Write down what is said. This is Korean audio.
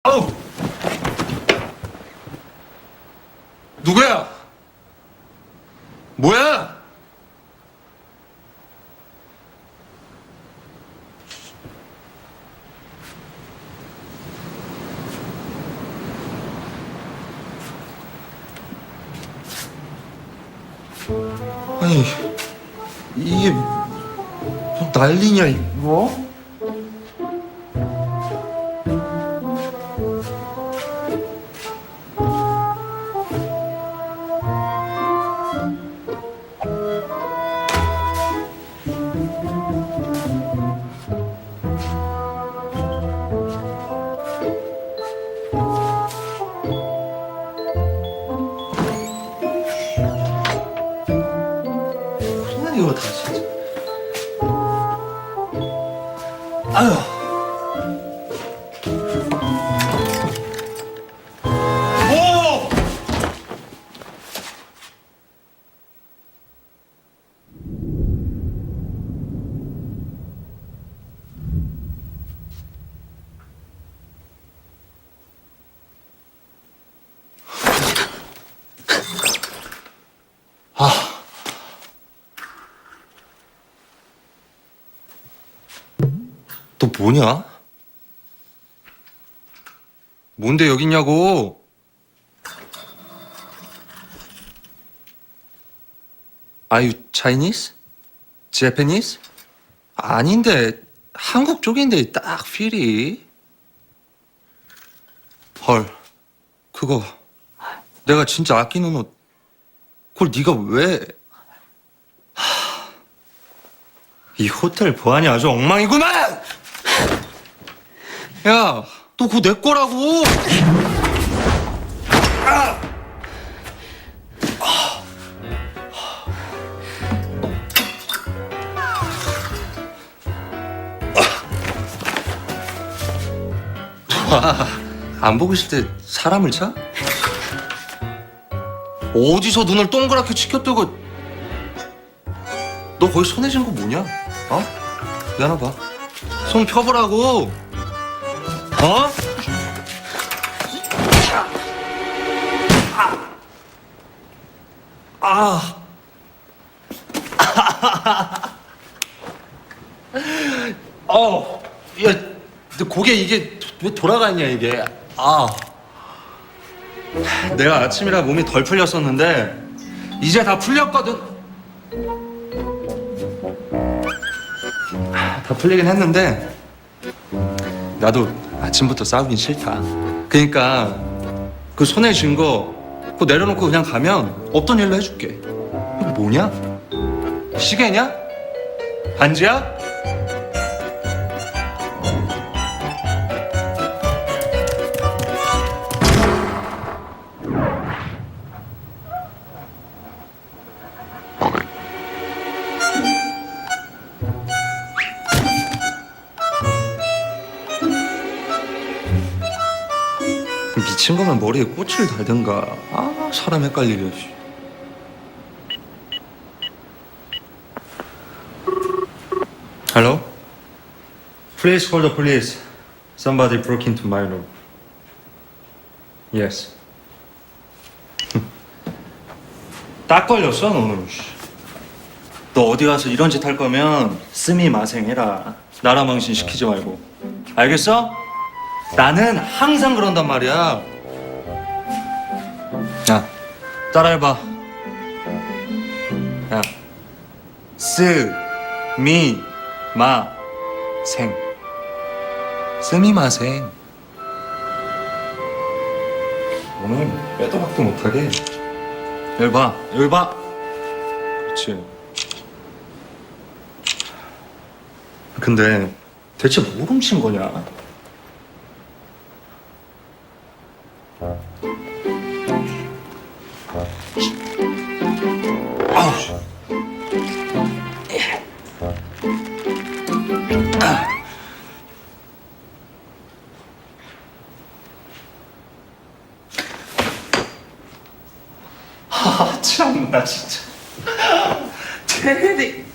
어우! 누구야? 뭐야? 아니, 이게 뭐 난리냐, 이거? 뭐야, 이거 다 진짜. 아유. 오! 아. 너 뭐냐? 뭔데 여기 있냐고? Are you Chinese? Japanese? 아닌데 한국 쪽인데 딱 필이. 헐, 그거 내가 진짜 아끼는 옷. 그걸 네가 왜? 이 호텔 보안이 아주 엉망이구만! 야, 너 그거 내 거라고! 와, 안 보고 있을 때 사람을 차? 어디서 눈을 동그랗게 치켜뜨고. 너 거기 손에 쥔 거 뭐냐? 어? 미안하봐. 손 펴보라고. 어? 아. 야, 너 고개 이게 왜 돌아갔냐 이게? 아. 내가 아침이라 몸이 덜 풀렸었는데 이제 다 풀렸거든. 다 풀리긴 했는데 나도 아침부터 싸우긴 싫다. 그러니까 그 손에 쥔 거 그거 내려놓고 그냥 가면 없던 일로 해줄게. 이거 뭐냐? 시계냐? 반지야? 미친 거면 머리에 꽃을 달든가. 아, 사람 헷갈리려. Hello? Please call the police. Somebody broke into my room. Yes. 딱 걸렸어, 너는. 너 어디 가서 이런 짓 할 거면 스미 마생해라. 나라 망신 시키지 말고. 알겠어? 나는 항상 그런단 말이야. 야, 따라해봐. 야, 스미 마생. 스미 마생. 오늘 빼도 박도 못하게. 여기 봐, 여기 봐. 그렇지. 근데 대체 뭘 훔친 거냐? 참나 진짜. 테디.